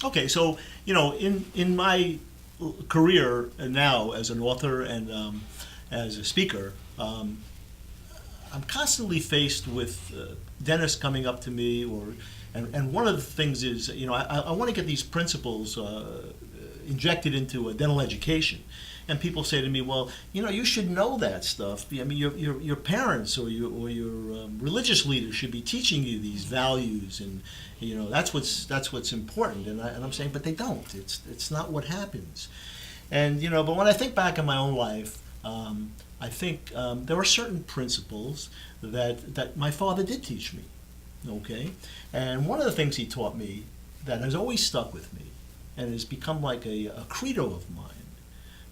Okay, so in my career now as an author and as a speaker, I'm constantly faced with dentists coming up to me, and one of the things is, I want to get these principles injected into a dental education. And people say to me, well, you should know that stuff. I mean, your parents or your religious leaders should be teaching you these values, and that's what's important. And I'm saying, but they don't. It's not what happens. And but when I think back in my own life, I think there are certain principles that my father did teach me. Okay, and one of the things he taught me that has always stuck with me, and has become like a credo of mine,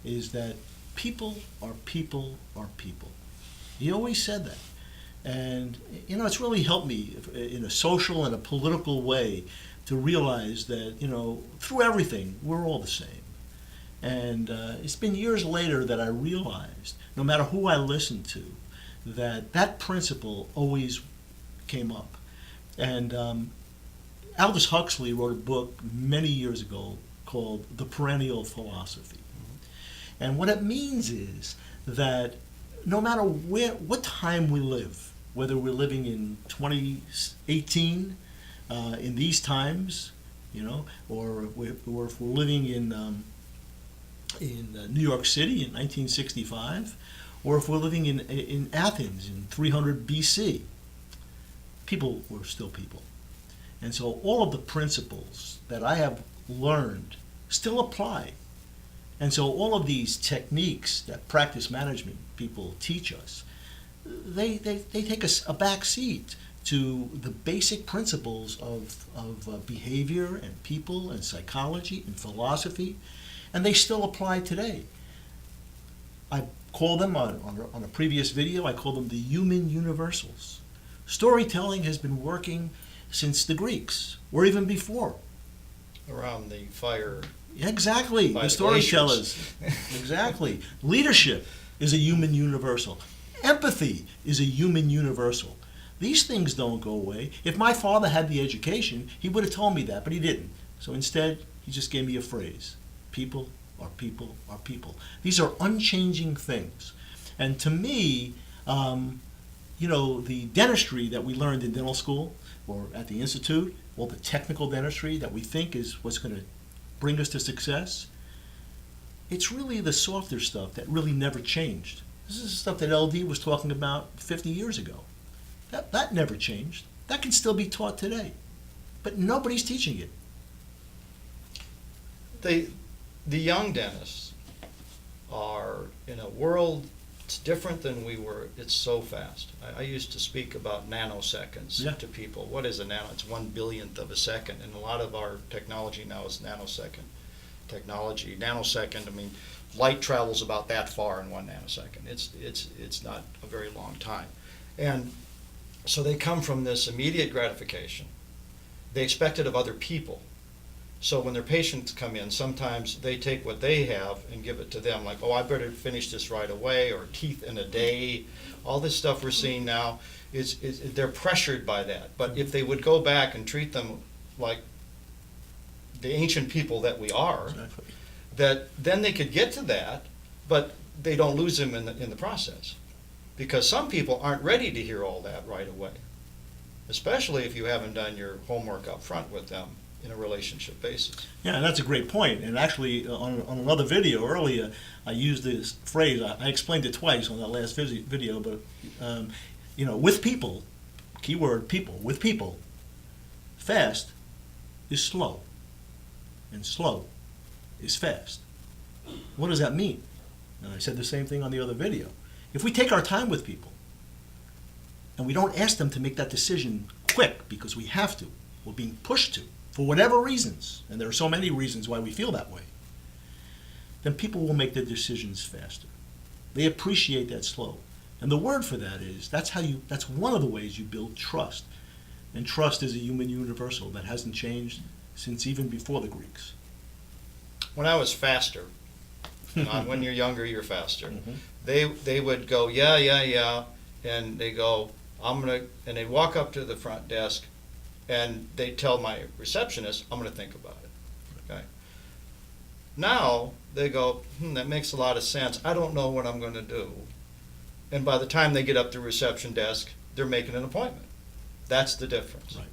is that people are people are people. He always said that. And, it's really helped me in a social and a political way to realize that, through everything, we're all the same. And it's been years later that I realized, no matter who I listened to, that principle always came up. And Aldous Huxley wrote a book many years ago called The Perennial Philosophy. And what it means is that no matter what time we live, whether we're living in 2018, in these times, or if we're living in New York City in 1965, or if we're living in Athens in 300 BC, people were still people. And so all of the principles that I have learned still apply. And so all of these techniques that practice management people teach us, they take a back seat to the basic principles of behavior and people and psychology and philosophy, and they still apply today. I call them, on a previous video, I call them the human universals. Storytelling has been working since the Greeks, or even before. Around the fire. Exactly, the storytellers. Exactly. Leadership is a human universal. Empathy is a human universal. These things don't go away. If my father had the education, he would have told me that, but he didn't. So instead, he just gave me a phrase. People are people are people. These are unchanging things. And to me, the dentistry that we learned in dental school or at the institute, all the technical dentistry that we think is what's going to bring us to success, it's really the softer stuff that really never changed. This is stuff that LD was talking about 50 years ago. That never changed. That can still be taught today. But nobody's teaching it. The young dentists are in a world it's different than we were. It's so fast. I used to speak about nanoseconds to people. What is a nano? It's 1/1000th of a second, and a lot of our technology now is nanosecond technology. Nanosecond, I mean, light travels about that far in 1 nanosecond. It's not a very long time, and so they come from this immediate gratification. They expect it of other people. So when their patients come in, sometimes they take what they have and give it to them, like, oh, I better finish this right away, or teeth in a day. All this stuff we're seeing now, they're pressured by that. But if they would go back and treat them like the ancient people that we are, exactly, that then they could get to that, but they don't lose them in the process. Because some people aren't ready to hear all that right away, especially if you haven't done your homework up front with them in a relationship basis. Yeah, and that's a great point. And actually, on another video earlier, I used this phrase. I explained it twice on that last video, but with people, keyword people, with people, fast is slow, and slow is fast. What does that mean? And I said the same thing on the other video. If we take our time with people, and we don't ask them to make that decision quick because we have to, we're being pushed to, for whatever reasons, and there are so many reasons why we feel that way, then people will make their decisions faster. They appreciate that slow. And the word for that is, that's one of the ways you build trust. And trust is a human universal that hasn't changed since even before the Greeks. When I was faster, when you're younger, you're faster. Mm-hmm. They would go, yeah, and they go, and they walk up to the front desk, and they tell my receptionist, I'm going to think about it. Okay. Now they go, that makes a lot of sense. I don't know what I'm going to do. And by the time they get up to reception desk, they're making an appointment. That's the difference. Right.